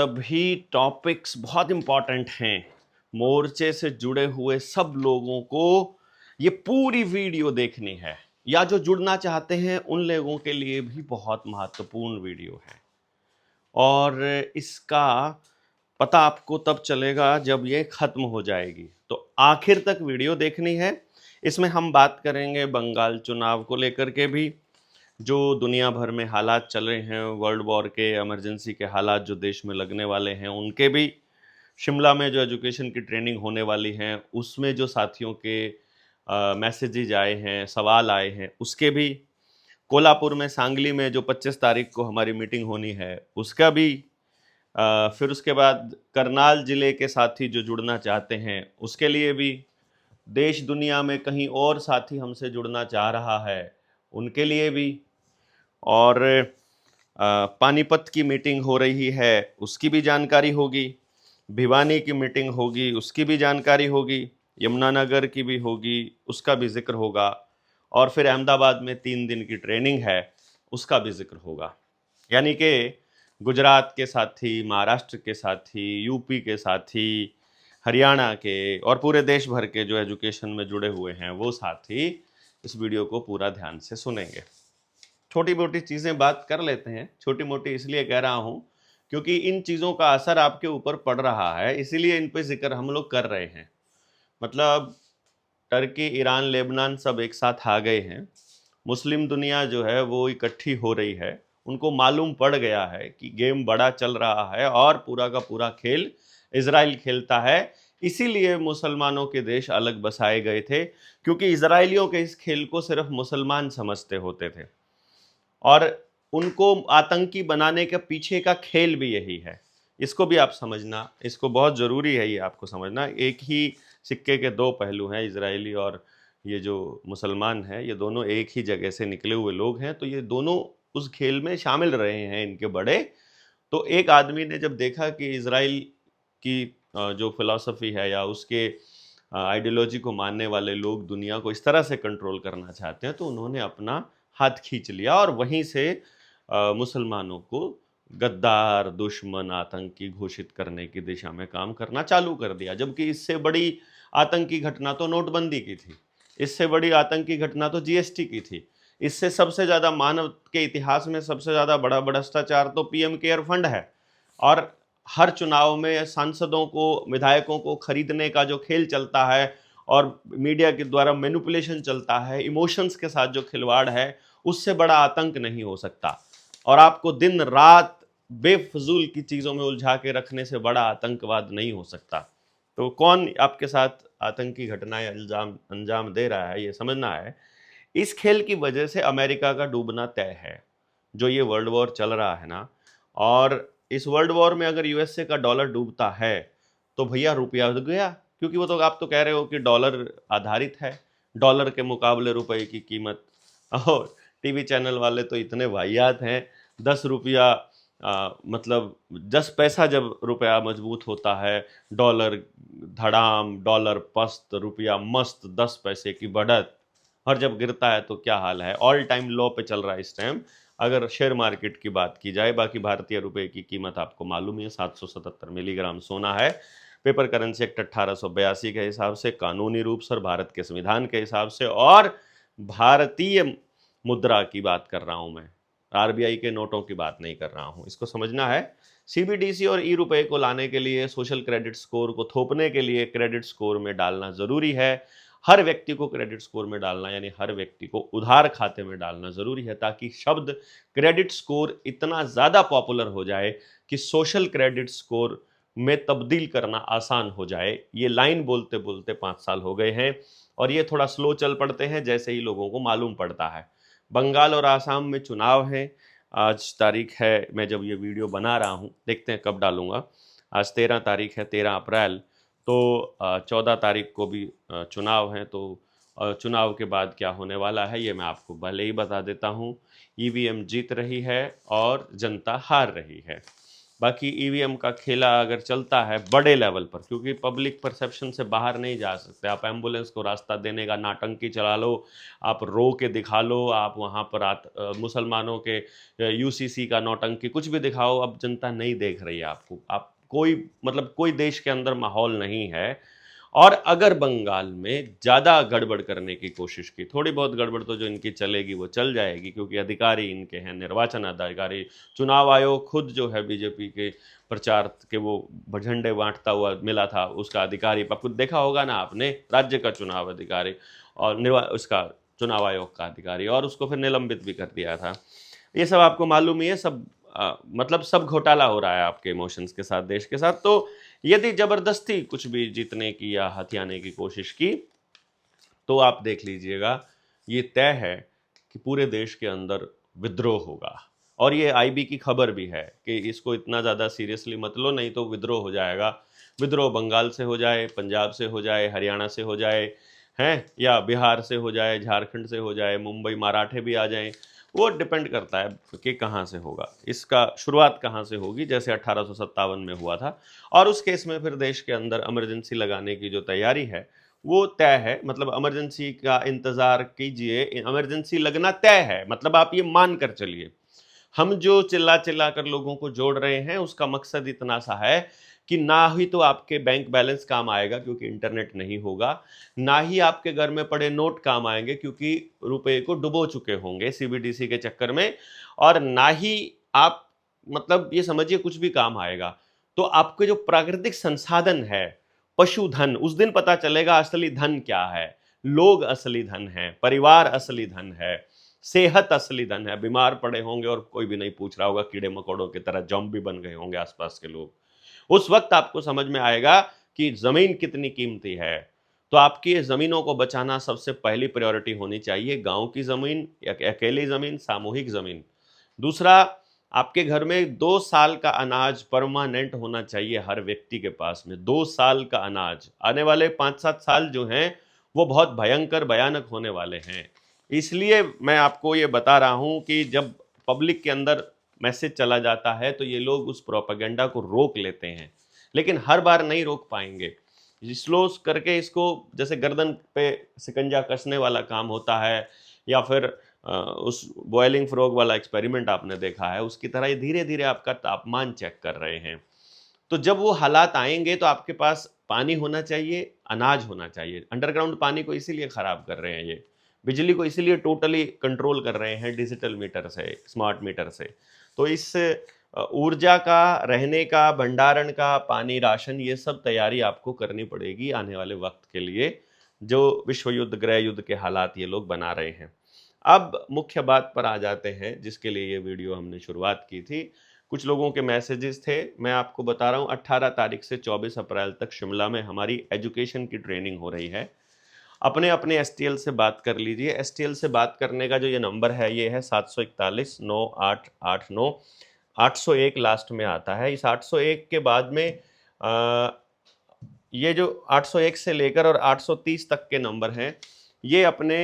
सभी टॉपिक्स बहुत इंपॉर्टेंट हैं। मोर्चे से जुड़े हुए सब लोगों को ये पूरी वीडियो देखनी है, या जो जुड़ना चाहते हैं उन लोगों के लिए भी बहुत महत्वपूर्ण वीडियो है। और इसका पता आपको तब चलेगा जब ये खत्म हो जाएगी, तो आखिर तक वीडियो देखनी है। इसमें हम बात करेंगे बंगाल चुनाव को लेकर के भी, जो दुनिया भर में हालात चल रहे हैं, वर्ल्ड वॉर के, इमरजेंसी के हालात जो देश में लगने वाले हैं उनके भी, शिमला में जो एजुकेशन की ट्रेनिंग होने वाली है उसमें जो साथियों के मैसेजेज आए हैं, सवाल आए हैं उसके भी, कोल्हापुर में, सांगली में जो 25 तारीख को हमारी मीटिंग होनी है उसका भी, फिर उसके बाद करनाल जिले के साथी जो जुड़ना चाहते हैं उसके लिए भी, देश दुनिया में कहीं और साथी हमसे जुड़ना चाह रहा है उनके लिए भी, और पानीपत की मीटिंग हो रही है उसकी भी जानकारी होगी, भिवानी की मीटिंग होगी उसकी भी जानकारी होगी, यमुनानगर की भी होगी उसका भी जिक्र होगा, और फिर अहमदाबाद में 3 दिन की ट्रेनिंग है उसका भी जिक्र होगा। यानी कि गुजरात के साथी, महाराष्ट्र के साथी, यूपी के साथी, हरियाणा के और पूरे देश भर के जो एजुकेशन में जुड़े हुए हैं वो साथी इस वीडियो को पूरा ध्यान से सुनेंगे। छोटी मोटी चीज़ें बात कर लेते हैं। छोटी मोटी इसलिए कह रहा हूँ क्योंकि इन चीज़ों का असर आपके ऊपर पड़ रहा है, इसीलिए इन पे जिक्र हम लोग कर रहे हैं। मतलब टर्की, ईरान, लेबनान सब एक साथ आ गए हैं। मुस्लिम दुनिया जो है वो इकट्ठी हो रही है। उनको मालूम पड़ गया है कि गेम बड़ा चल रहा है और पूरा का पूरा खेल इजराइल खेलता है। इसीलिए मुसलमानों के देश अलग बसाए गए थे, क्योंकि इजराइलियों के इस खेल को सिर्फ मुसलमान समझते होते थे और उनको आतंकी बनाने के पीछे का खेल भी यही है। इसको भी आप समझना, इसको बहुत ज़रूरी है ये आपको समझना। एक ही सिक्के के दो पहलू हैं, इजरायली और ये जो मुसलमान हैं, ये दोनों एक ही जगह से निकले हुए लोग हैं, तो ये दोनों उस खेल में शामिल रहे हैं इनके बड़े। तो एक आदमी ने जब देखा कि इजराइल की जो फिलॉसफी है या उसके आइडियोलॉजी को मानने वाले लोग दुनिया को इस तरह से कंट्रोल करना चाहते हैं, तो उन्होंने अपना हाथ खींच लिया और वहीं से मुसलमानों को गद्दार, दुश्मन, आतंकी घोषित करने की दिशा में काम करना चालू कर दिया। जबकि इससे बड़ी आतंकी घटना तो नोटबंदी की थी, इससे बड़ी आतंकी घटना तो जीएसटी की थी, इससे सबसे ज़्यादा मानव के इतिहास में सबसे ज़्यादा बड़ा भ्रष्टाचार तो पीएम केयर फंड है। और हर चुनाव में सांसदों को, विधायकों को खरीदने का जो खेल चलता है और मीडिया के द्वारा मैनिपुलेशन चलता है, इमोशंस के साथ जो खिलवाड़ है, उससे बड़ा आतंक नहीं हो सकता। और आपको दिन रात बेफजूल की चीज़ों में उलझा के रखने से बड़ा आतंकवाद नहीं हो सकता। तो कौन आपके साथ आतंकी घटनाएं अंजाम दे रहा है ये समझना है। इस खेल की वजह से अमेरिका का डूबना तय है। जो ये वर्ल्ड वॉर चल रहा है ना, और इस वर्ल्ड वॉर में अगर यूएसए का डॉलर डूबता है तो भैया रुपया गया, क्योंकि वो तो आप तो कह रहे हो कि डॉलर आधारित है, डॉलर के मुकाबले रुपए की कीमत। और टीवी चैनल वाले तो इतने वाहियात हैं, 10 रुपया मतलब 10 पैसा जब रुपया मजबूत होता है, डॉलर धड़ाम, डॉलर पस्त, रुपया मस्त, 10 पैसे की बढ़त। और जब गिरता है तो क्या हाल है, ऑल टाइम लो पे चल रहा है इस टाइम अगर शेयर मार्केट की बात की जाए। बाकी भारतीय रुपए की कीमत आपको मालूम ही है, 777 मिलीग्राम सोना है। पेपर करेंसी एक्ट 1882 के हिसाब से, कानूनी रूप से भारत के संविधान के हिसाब से, और भारतीय मुद्रा की बात कर रहा हूं मैं, आरबीआई के नोटों की बात नहीं कर रहा हूं। इसको समझना है। सीबीडीसी और ई रुपए को लाने के लिए, सोशल क्रेडिट स्कोर को थोपने के लिए क्रेडिट स्कोर में डालना जरूरी है। हर व्यक्ति को क्रेडिट स्कोर में डालना, यानी हर व्यक्ति को उधार खाते में डालना जरूरी है, ताकि शब्द क्रेडिट स्कोर इतना ज्यादा पॉपुलर हो जाए कि सोशल क्रेडिट स्कोर में तब्दील करना आसान हो जाए। ये लाइन बोलते बोलते 5 साल हो गए हैं और ये थोड़ा स्लो चल पड़ते हैं जैसे ही लोगों को मालूम पड़ता है। बंगाल और आसाम में चुनाव है। आज तारीख है, मैं जब ये वीडियो बना रहा हूँ, देखते हैं कब डालूंगा। आज 13 तारीख है, 13 अप्रैल। तो 14 तारीख को भी चुनाव है। तो चुनाव के बाद क्या होने वाला है ये मैं आपको पहले ही बता देता हूँ। ईवीएम जीत रही है और जनता हार रही है। बाकी ईवीएम का खेला अगर चलता है बड़े लेवल पर, क्योंकि पब्लिक परसेप्शन से बाहर नहीं जा सकते। आप एम्बुलेंस को रास्ता देने का नाटंकी चला लो, आप रो के दिखा लो, आप वहाँ पर मुसलमानों के यूसीसी का नौटंकी कुछ भी दिखाओ, अब जनता नहीं देख रही है आपको। आप कोई मतलब कोई देश के अंदर माहौल नहीं है। और अगर बंगाल में ज़्यादा गड़बड़ करने की कोशिश की, थोड़ी बहुत गड़बड़ तो जो इनकी चलेगी वो चल जाएगी, क्योंकि अधिकारी इनके हैं, निर्वाचन अधिकारी, चुनाव आयोग खुद जो है बीजेपी के प्रचार के वो झंडे बांटता हुआ मिला था, उसका अधिकारी आपको देखा होगा ना आपने, राज्य का चुनाव अधिकारी और उसका चुनाव आयोग का अधिकारी, और उसको फिर निलंबित भी कर दिया था। ये सब आपको मालूम ही है, सब मतलब सब घोटाला हो रहा है आपके इमोशंस के साथ, देश के साथ। तो यदि जबरदस्ती कुछ भी जीतने की या हथियाने की कोशिश की तो आप देख लीजिएगा, ये तय है कि पूरे देश के अंदर विद्रोह होगा। और ये आईबी की खबर भी है कि इसको इतना ज़्यादा सीरियसली मत लो, नहीं तो विद्रोह हो जाएगा। विद्रोह बंगाल से हो जाए, पंजाब से हो जाए, हरियाणा से हो जाए, हैं, या बिहार से हो जाए, झारखंड से हो जाए, मुंबई मराठे भी आ जाएं, वो डिपेंड करता है कि कहाँ से होगा, इसका शुरुआत कहाँ से होगी, जैसे 1857 में हुआ था। और उस केस में फिर देश के अंदर इमरजेंसी लगाने की जो तैयारी है वो तय है। मतलब इमरजेंसी का इंतजार कीजिए, इमरजेंसी लगना तय है, मतलब आप ये मान कर चलिए। हम जो चिल्ला चिल्ला कर लोगों को जोड़ रहे हैं उसका मकसद इतना सा है कि ना ही तो आपके बैंक बैलेंस काम आएगा क्योंकि इंटरनेट नहीं होगा, ना ही आपके घर में पड़े नोट काम आएंगे क्योंकि रुपए को डुबो चुके होंगे सीबीडीसी के चक्कर में, और ना ही आप मतलब ये समझिए कुछ भी काम आएगा। तो आपके जो प्राकृतिक संसाधन है, पशुधन, उस दिन पता चलेगा असली धन क्या है। लोग असली धन है, परिवार असली धन है, सेहत असली धन है। बीमार पड़े होंगे और कोई भी नहीं पूछ रहा होगा, कीड़े मकोड़ों की तरह ज़ॉम्बी बन गए होंगे आसपास के लोग। उस वक्त आपको समझ में आएगा कि जमीन कितनी कीमती है। तो आपकी जमीनों को बचाना सबसे पहली प्रायोरिटी होनी चाहिए, गांव की जमीन या अकेली जमीन, सामूहिक जमीन। दूसरा, आपके घर में 2 साल का अनाज परमानेंट होना चाहिए हर व्यक्ति के पास में। 2 साल का अनाज, आने वाले 5-7 साल जो हैं वो बहुत भयंकर भयानक होने वाले हैं। इसलिए मैं आपको ये बता रहा हूं कि जब पब्लिक के अंदर मैसेज चला जाता है तो ये लोग उस प्रोपेगेंडा को रोक लेते हैं, लेकिन हर बार नहीं रोक पाएंगे। स्लो करके इसको, जैसे गर्दन पे सिकंजा कसने वाला काम होता है, या फिर उस बॉइलिंग फ्रॉग वाला एक्सपेरिमेंट आपने देखा है, उसकी तरह ये धीरे धीरे आपका तापमान चेक कर रहे हैं। तो जब वो हालात आएंगे तो आपके पास पानी होना चाहिए, अनाज होना चाहिए। अंडरग्राउंड पानी को इसीलिए खराब कर रहे हैं, ये बिजली को इसीलिए टोटली कंट्रोल कर रहे हैं डिजिटल मीटर से, स्मार्ट मीटर से। तो इस ऊर्जा का, रहने का, भंडारण का, पानी, राशन, ये सब तैयारी आपको करनी पड़ेगी आने वाले वक्त के लिए, जो विश्व युद्ध, गृह युद्ध के हालात ये लोग बना रहे हैं। अब मुख्य बात पर आ जाते हैं जिसके लिए ये वीडियो हमने शुरुआत की थी। कुछ लोगों के मैसेजेस थे, मैं आपको बता रहा हूँ। 18 तारीख से 24 अप्रैल तक शिमला में हमारी एजुकेशन की ट्रेनिंग हो रही है। अपने अपने एसटीएल से बात कर लीजिए। एसटीएल से बात करने का जो ये नंबर है ये है 741 9889, 801 लास्ट में आता है। इस 801 के बाद में ये जो 801 से लेकर और 830 तक के नंबर हैं, ये अपने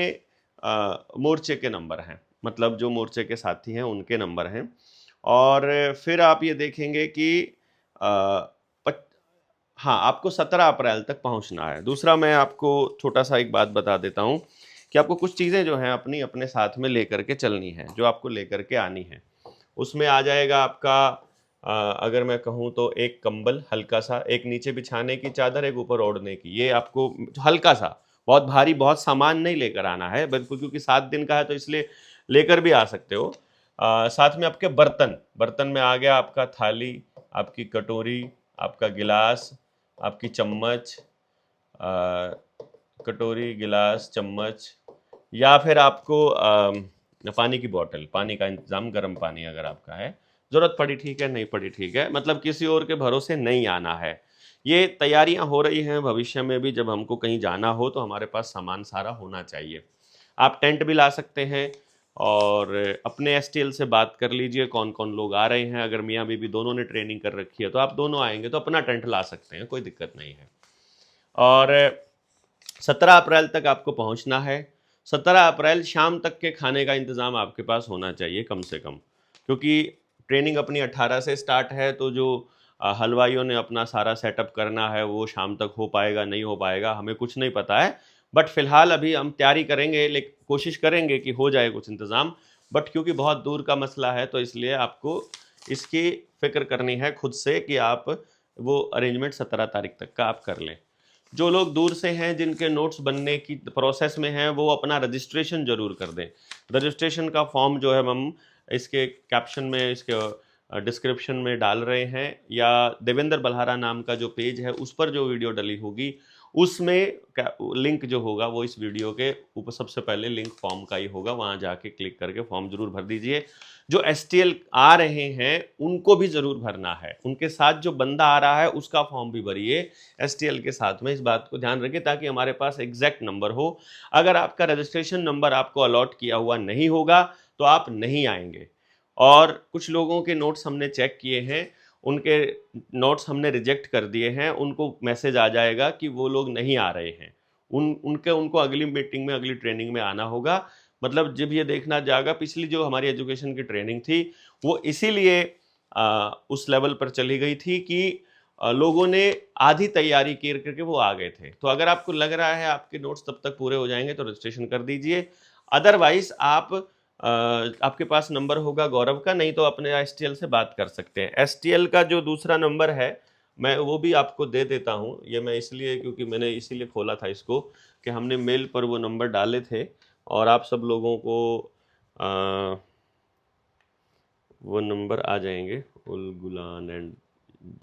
मोर्चे के नंबर हैं, मतलब जो मोर्चे के साथी हैं उनके नंबर हैं। और फिर आप ये देखेंगे कि हाँ, आपको 17 अप्रैल तक पहुंचना है। दूसरा, मैं आपको छोटा सा एक बात बता देता हूं कि आपको कुछ चीज़ें जो हैं अपनी अपने साथ में लेकर के चलनी है, जो आपको लेकर के आनी है। उसमें आ जाएगा आपका अगर मैं कहूँ तो एक कंबल हल्का सा, एक नीचे बिछाने की चादर, एक ऊपर ओढ़ने की। ये आपको हल्का सा, बहुत भारी, बहुत सामान नहीं लेकर आना है बिल्कुल, क्योंकि 7 दिन का है तो इसलिए लेकर भी आ सकते हो। साथ में आपके बर्तन, बर्तन में आ गया आपका थाली, आपकी कटोरी, आपका गिलास, आपकी चम्मच, कटोरी, गिलास, चम्मच, या फिर आपको पानी की बोतल, पानी का इंतज़ाम, गर्म पानी अगर आपका है। ज़रूरत पड़ी ठीक है, नहीं पड़ी ठीक है, मतलब किसी और के भरोसे नहीं आना है। ये तैयारियां हो रही हैं, भविष्य में भी जब हमको कहीं जाना हो तो हमारे पास सामान सारा होना चाहिए। आप टेंट भी ला सकते हैं, और अपने एसटीएल से बात कर लीजिए कौन कौन लोग आ रहे हैं। अगर मियाँ बीबी दोनों ने ट्रेनिंग कर रखी है तो आप दोनों आएंगे तो अपना टेंट ला सकते हैं, कोई दिक्कत नहीं है। और 17 अप्रैल तक आपको पहुंचना है। 17 अप्रैल शाम तक के खाने का इंतज़ाम आपके पास होना चाहिए कम से कम, क्योंकि ट्रेनिंग अपनी 18 से स्टार्ट है, तो जो हलवाइयों ने अपना सारा सेटअप करना है वो शाम तक हो पाएगा नहीं हो पाएगा हमें कुछ नहीं पता है, बट फिलहाल अभी हम तैयारी करेंगे, लेकिन कोशिश करेंगे कि हो जाए कुछ इंतज़ाम। बट क्योंकि बहुत दूर का मसला है तो इसलिए आपको इसकी फिक्र करनी है खुद से कि आप वो अरेंजमेंट 17 तारीख तक का आप कर लें। जो लोग दूर से हैं, जिनके नोट्स बनने की प्रोसेस में हैं, वो अपना रजिस्ट्रेशन जरूर कर दें। रजिस्ट्रेशन का फॉर्म जो है हम इसके कैप्शन में, इसके डिस्क्रिप्शन में डाल रहे हैं, या देवेंद्र बल्हारा नाम का जो पेज है उस पर जो वीडियो डली होगी उसमें लिंक जो होगा वो इस वीडियो के ऊपर सबसे पहले लिंक फॉर्म का ही होगा, वहां जाके क्लिक करके फॉर्म जरूर भर दीजिए। जो STL आ रहे हैं उनको भी जरूर भरना है, उनके साथ जो बंदा आ रहा है उसका फॉर्म भी भरिए STL के साथ में। इस बात को ध्यान रखिए ताकि हमारे पास एग्जैक्ट नंबर हो। अगर आपका रजिस्ट्रेशन नंबर आपको अलॉट किया हुआ नहीं होगा तो आप नहीं आएंगे। और कुछ लोगों के नोट्स हमने चेक किए हैं, उनके नोट्स हमने रिजेक्ट कर दिए हैं, उनको मैसेज आ जाएगा कि वो लोग नहीं आ रहे हैं। उनको अगली मीटिंग में, अगली ट्रेनिंग में आना होगा। मतलब जब ये देखना जाएगा, पिछली जो हमारी एजुकेशन की ट्रेनिंग थी वो इसीलिए उस लेवल पर चली गई थी कि लोगों ने आधी तैयारी करके वो आ गए थे। तो अगर आपको लग रहा है आपके नोट्स तब तक पूरे हो जाएंगे तो रजिस्ट्रेशन कर दीजिए। अदरवाइज आप आपके पास नंबर होगा गौरव का, नहीं तो अपने STL से बात कर सकते हैं। STL का जो दूसरा नंबर है मैं वो भी आपको दे देता हूँ। ये मैं इसलिए, क्योंकि मैंने इसीलिए खोला था इसको कि हमने मेल पर वो नंबर डाले थे और आप सब लोगों को वो नंबर आ जाएंगे। उल गुलान एंड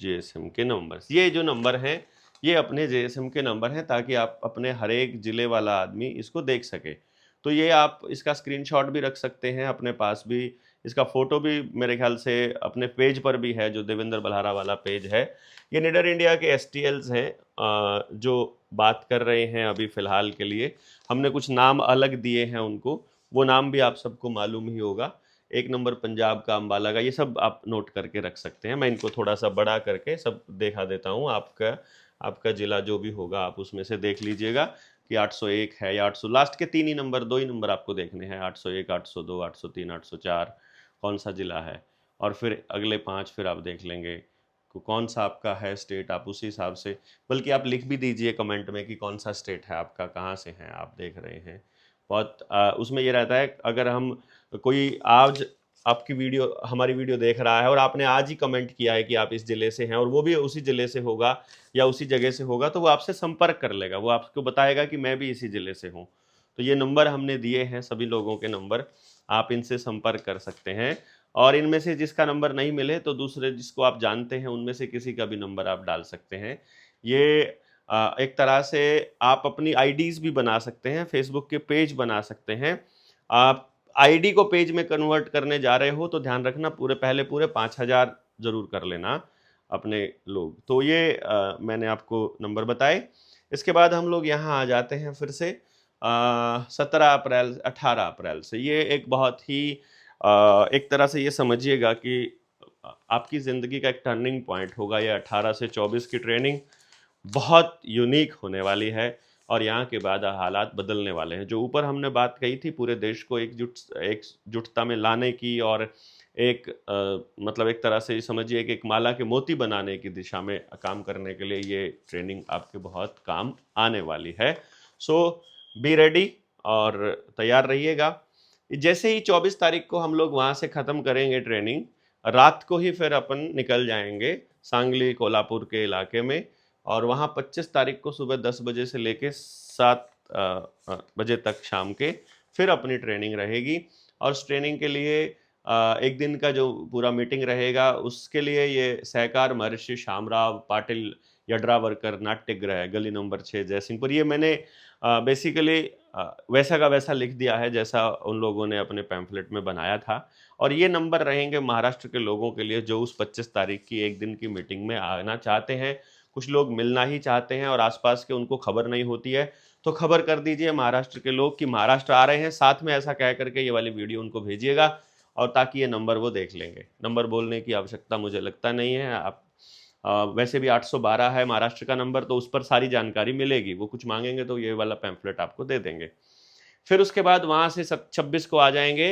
JSM के नंबर, ये जो नंबर हैं ये अपने JSM के नंबर हैं, ताकि आप अपने हर एक ज़िले वाला आदमी इसको देख सके। तो ये आप इसका स्क्रीनशॉट भी रख सकते हैं अपने पास भी, इसका फ़ोटो भी मेरे ख्याल से अपने पेज पर भी है, जो देवेंद्र बल्हारा वाला पेज है। ये निडर इंडिया के STLs हैं जो बात कर रहे हैं अभी फ़िलहाल के लिए। हमने कुछ नाम अलग दिए हैं उनको, वो नाम भी आप सबको मालूम ही होगा। एक नंबर पंजाब का, अम्बाला का, ये सब आप नोट करके रख सकते हैं। मैं इनको थोड़ा सा बड़ा करके सब दिखा देता हूँ। आपका ज़िला जो भी होगा आप उसमें से देख लीजिएगा कि 801 है या 800, लास्ट के 3 ही नंबर, 2 ही नंबर आपको देखने हैं, 801, 802, 803, 804 कौन सा ज़िला है। और फिर अगले 5 फिर आप देख लेंगे कौन सा आपका है स्टेट, आप उसी हिसाब से, बल्कि आप लिख भी दीजिए कमेंट में कि कौन सा स्टेट है आपका, कहाँ से हैं आप देख रहे हैं। बहुत उसमें ये रहता है, अगर हम कोई आज आपकी वीडियो, हमारी वीडियो देख रहा है और आपने आज ही कमेंट किया है कि आप इस ज़िले से हैं और वो भी उसी ज़िले से होगा या उसी जगह से होगा, तो वो आपसे संपर्क कर लेगा, वो आपको बताएगा कि मैं भी इसी ज़िले से हूँ। तो ये नंबर हमने दिए हैं सभी लोगों के नंबर, आप इनसे संपर्क कर सकते हैं। और इनमें से जिसका नंबर नहीं मिले तो दूसरे जिसको आप जानते हैं उनमें से किसी का भी नंबर आप डाल सकते हैं। ये एक तरह से आप अपनी IDs भी बना सकते हैं, फेसबुक के पेज बना सकते हैं। आप ID को पेज में कन्वर्ट करने जा रहे हो तो ध्यान रखना पूरे 5,000 जरूर कर लेना अपने लोग। तो ये मैंने आपको नंबर बताए। इसके बाद हम लोग यहाँ आ जाते हैं फिर से 17 अप्रैल 18 अप्रैल से। ये एक बहुत ही एक तरह से ये समझिएगा कि आपकी ज़िंदगी का एक टर्निंग पॉइंट होगा। ये 18 से 24 की ट्रेनिंग बहुत यूनिक होने वाली है और यहाँ के बाद हालात बदलने वाले हैं। जो ऊपर हमने बात कही थी पूरे देश को एकजुटता में लाने की और एक मतलब एक तरह से समझिए कि एक माला के मोती बनाने की दिशा में काम करने के लिए ये ट्रेनिंग आपके बहुत काम आने वाली है। सो बी रेडी और तैयार रहिएगा। जैसे ही 24 तारीख को हम लोग वहाँ से ख़त्म करेंगे ट्रेनिंग, रात को ही फिर अपन निकल जाएंगे सांगली कोल्हापुर के इलाके में, और वहाँ 25 तारीख को सुबह 10 बजे से लेके 7 बजे तक शाम के फिर अपनी ट्रेनिंग रहेगी। और उस ट्रेनिंग के लिए एक दिन का जो पूरा मीटिंग रहेगा उसके लिए ये सहकार महर्षि श्यामराव पाटिल यड्रावरकर नाट्यगृह, गली नंबर 6 जयसिंहपुर, ये मैंने बेसिकली वैसा का वैसा लिख दिया है जैसा उन लोगों ने अपने पैम्फलेट में बनाया था। और ये नंबर रहेंगे महाराष्ट्र के लोगों के लिए जो उस 25 तारीख की एक दिन की मीटिंग में आना चाहते हैं। कुछ लोग मिलना ही चाहते हैं और आसपास के उनको खबर नहीं होती है, तो खबर कर दीजिए महाराष्ट्र के लोग कि महाराष्ट्र आ रहे हैं, साथ में ऐसा कह करके ये वाली वीडियो उनको भेजिएगा, और ताकि ये नंबर वो देख लेंगे। नंबर बोलने की आवश्यकता मुझे लगता नहीं है। आप वैसे भी 812 है महाराष्ट्र का नंबर, तो उस पर सारी जानकारी मिलेगी। वो कुछ मांगेंगे तो ये वाला पैम्फलेट आपको दे देंगे। फिर उसके बाद वहाँ से 26 को आ जाएंगे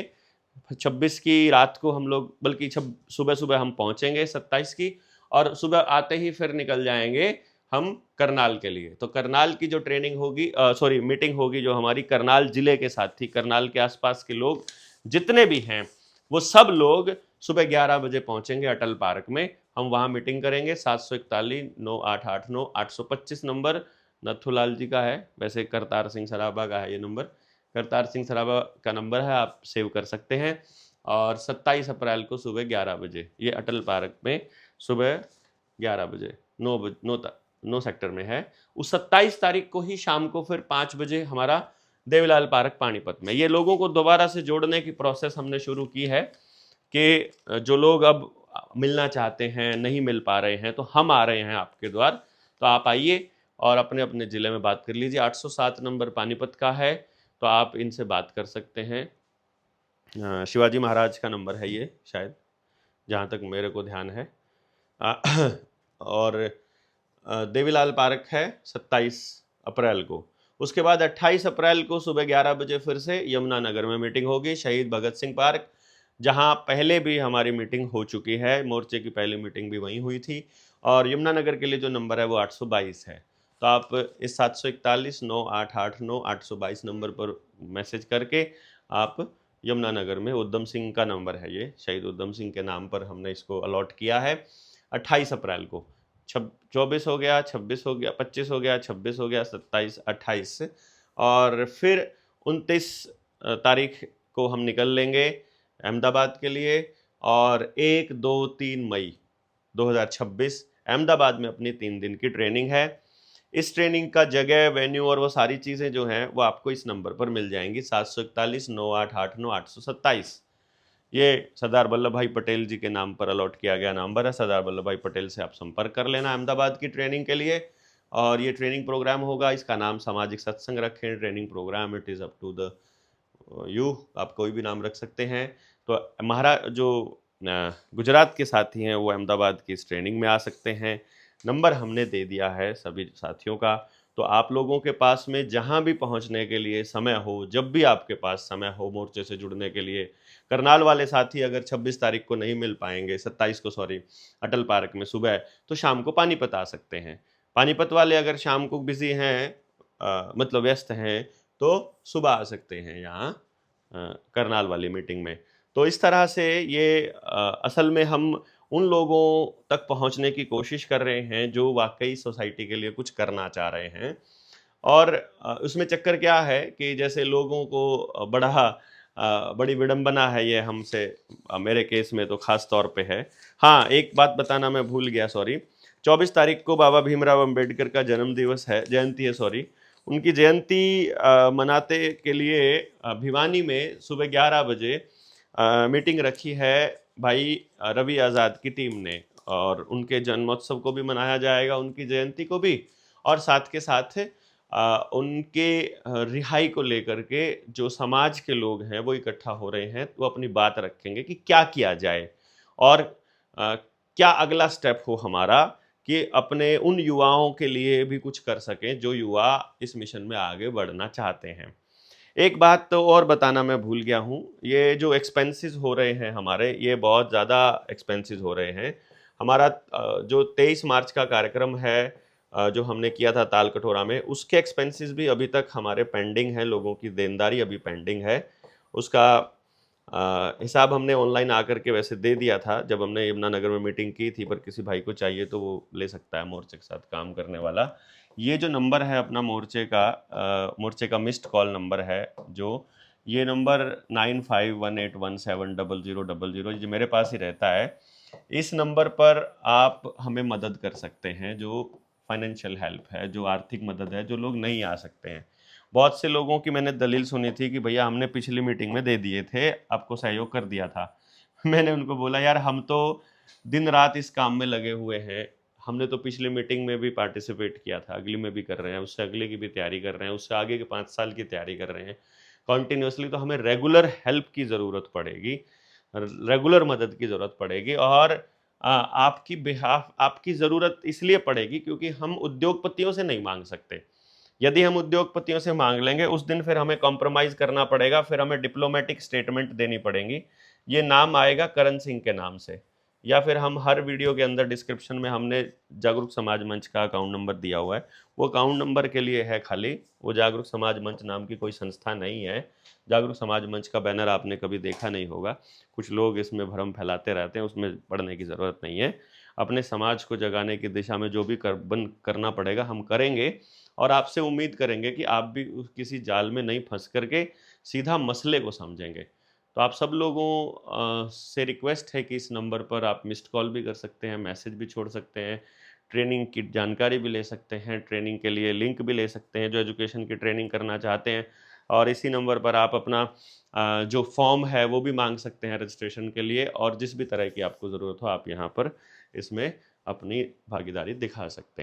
26 की रात को हम लोग, बल्कि सुबह सुबह हम पहुंचेंगे 27 की, और सुबह आते ही फिर निकल जाएंगे हम करनाल के लिए। तो करनाल की जो ट्रेनिंग होगी, सॉरी मीटिंग होगी जो हमारी करनाल जिले के साथ थी, करनाल के आसपास के लोग जितने भी हैं वो सब लोग सुबह 11 बजे पहुंचेंगे अटल पार्क में। हम वहां मीटिंग करेंगे। 741-9889-825 नंबर नथुलाल जी का है, वैसे करतार सिंह सराभा का है ये नंबर, करतार सिंह सराभा का नंबर है, आप सेव कर सकते हैं। और 27 अप्रैल को सुबह 11 बजे ये अटल पार्क में सुबह 11 बजे 9 सेक्टर में है। उस 27 तारीख को ही शाम को फिर 5 बजे हमारा देवीलाल पार्क पानीपत में। ये लोगों को दोबारा से जोड़ने की प्रोसेस हमने शुरू की है कि जो लोग अब मिलना चाहते हैं, नहीं मिल पा रहे हैं, तो हम आ रहे हैं आपके द्वार। तो आप आइए और अपने अपने ज़िले में बात कर लीजिए। 807 नंबर पानीपत का है, तो आप इनसे बात कर सकते हैं। शिवाजी महाराज का नंबर है ये शायद, जहाँ तक मेरे को ध्यान है। और देवीलाल पार्क है 27 अप्रैल को। उसके बाद 28 अप्रैल को सुबह 11 बजे फिर से यमुनानगर में मीटिंग होगी, शहीद भगत सिंह पार्क, जहां पहले भी हमारी मीटिंग हो चुकी है। मोर्चे की पहली मीटिंग भी वहीं हुई थी। और यमुनानगर के लिए जो नंबर है वो 822 है। तो आप इस 741-9889-822 नंबर पर मैसेज करके आप यमुनानगर में, उद्यम सिंह का नंबर है ये, शहीद उद्यम सिंह के नाम पर हमने इसको अलॉट किया है। 28 अप्रैल को 24 हो गया, 26 हो गया, 25 हो गया, 26 हो गया, 27, 28, और फिर 29 तारीख को हम निकल लेंगे अहमदाबाद के लिए। और 1, 2, 3 मई 2026 अहमदाबाद में अपनी 3 दिन की ट्रेनिंग है। इस ट्रेनिंग का जगह, वेन्यू और वो सारी चीज़ें जो हैं वो आपको इस नंबर पर मिल जाएंगी, 741-9889-827। ये सरदार वल्लभ भाई पटेल जी के नाम पर अलॉट किया गया नंबर है। सरदार वल्लभ भाई पटेल से आप संपर्क कर लेना अहमदाबाद की ट्रेनिंग के लिए। और ये ट्रेनिंग प्रोग्राम होगा, इसका नाम सामाजिक सत्संग रखें, training program, it is up to the you, आप कोई भी नाम रख सकते हैं। तो जो गुजरात के साथी हैं वो अहमदाबाद की इस ट्रेनिंग में आ सकते हैं। नंबर हमने दे दिया है सभी साथियों का। तो आप लोगों के पास में जहां भी पहुंचने के लिए समय हो, जब भी आपके पास समय हो मोर्चे से जुड़ने के लिए, करनाल वाले साथी अगर 26 तारीख को नहीं मिल पाएंगे, 27 को सॉरी, अटल पार्क में सुबह, तो शाम को पानीपत आ सकते हैं। पानीपत वाले अगर शाम को बिजी हैं, मतलब व्यस्त हैं, तो सुबह आ सकते हैं यहाँ करनाल वाली मीटिंग में। तो इस तरह से ये असल में हम उन लोगों तक पहुंचने की कोशिश कर रहे हैं जो वाकई सोसाइटी के लिए कुछ करना चाह रहे हैं। और उसमें चक्कर क्या है कि जैसे लोगों को बड़ी विडंबना है ये हमसे, मेरे केस में तो खास तौर पे है। हाँ, एक बात बताना मैं भूल गया, सॉरी। 24 तारीख को बाबा भीमराव अंबेडकर का जयंती है, सॉरी। उनकी जयंती मनाते के लिए भिवानी में सुबह 11 बजे मीटिंग रखी है भाई रवि आज़ाद की टीम ने। और उनके जन्मोत्सव को भी मनाया जाएगा, उनकी जयंती को भी, और साथ के साथ उनके रिहाई को लेकर के जो समाज के लोग हैं वो इकट्ठा हो रहे हैं, वो अपनी बात रखेंगे कि क्या किया जाए और क्या अगला स्टेप हो हमारा, कि अपने उन युवाओं के लिए भी कुछ कर सकें जो युवा इस मिशन में आगे बढ़ना चाहते हैं। एक बात तो और बताना मैं भूल गया हूँ, ये जो एक्सपेंसेस हो रहे हैं हमारे, ये बहुत ज़्यादा एक्सपेंसेस हो रहे हैं। हमारा जो 23 मार्च का कार्यक्रम है जो हमने किया था ताल कटोरा में, उसके एक्सपेंसेस भी अभी तक हमारे पेंडिंग है, लोगों की देनदारी अभी पेंडिंग है। उसका हिसाब हमने ऑनलाइन आकर के वैसे दे दिया था जब हमने यमुनानगर में मीटिंग की थी, पर किसी भाई को चाहिए तो वो ले सकता है, मोर्चे के साथ काम करने वाला। ये जो नंबर है अपना मोर्चे का मिस्ड कॉल नंबर है, जो ये नंबर 9518170000 जो मेरे पास ही रहता है। इस नंबर पर आप हमें मदद कर सकते हैं, जो फाइनेंशियल हेल्प है, जो आर्थिक मदद है, जो लोग नहीं आ सकते हैं। बहुत से लोगों की मैंने दलील सुनी थी कि भैया हमने पिछली मीटिंग में दे दिए थे, आपको सहयोग कर दिया था। मैंने उनको बोला यार हम तो दिन रात इस काम में लगे हुए हैं, हमने तो पिछली मीटिंग में भी पार्टिसिपेट किया था, अगली में भी कर रहे हैं, उससे अगले की भी तैयारी कर रहे हैं, उससे आगे के 5 साल की तैयारी कर रहे हैं कॉन्टिन्यूसली। तो हमें रेगुलर हेल्प की ज़रूरत पड़ेगी, रेगुलर मदद की ज़रूरत पड़ेगी। और आपकी ज़रूरत इसलिए पड़ेगी क्योंकि हम उद्योगपतियों से नहीं मांग सकते। यदि हम उद्योगपतियों से मांग लेंगे उस दिन फिर हमें कॉम्प्रोमाइज़ करना पड़ेगा, फिर हमें डिप्लोमेटिक स्टेटमेंट देनी पड़ेंगी। ये नाम आएगा करण सिंह के नाम से, या फिर हम हर वीडियो के अंदर डिस्क्रिप्शन में हमने जागरूक समाज मंच का अकाउंट नंबर दिया हुआ है, वो अकाउंट नंबर के लिए है खाली, वो जागरूक समाज मंच नाम की कोई संस्था नहीं है। जागरूक समाज मंच का बैनर आपने कभी देखा नहीं होगा, कुछ लोग इसमें भ्रम फैलाते रहते हैं, उसमें पढ़ने की ज़रूरत नहीं है। अपने समाज को जगाने की दिशा में जो भी करना पड़ेगा हम करेंगे, और आपसे उम्मीद करेंगे कि आप भी किसी जाल में नहीं फंस करके सीधा मसले को समझेंगे। तो आप सब लोगों से रिक्वेस्ट है कि इस नंबर पर आप मिस्ड कॉल भी कर सकते हैं, मैसेज भी छोड़ सकते हैं, ट्रेनिंग की जानकारी भी ले सकते हैं, ट्रेनिंग के लिए लिंक भी ले सकते हैं जो एजुकेशन की ट्रेनिंग करना चाहते हैं, और इसी नंबर पर आप अपना जो फॉर्म है वो भी मांग सकते हैं रजिस्ट्रेशन के लिए, और जिस भी तरह की आपको ज़रूरत हो आप यहाँ पर इसमें अपनी भागीदारी दिखा सकते हैं।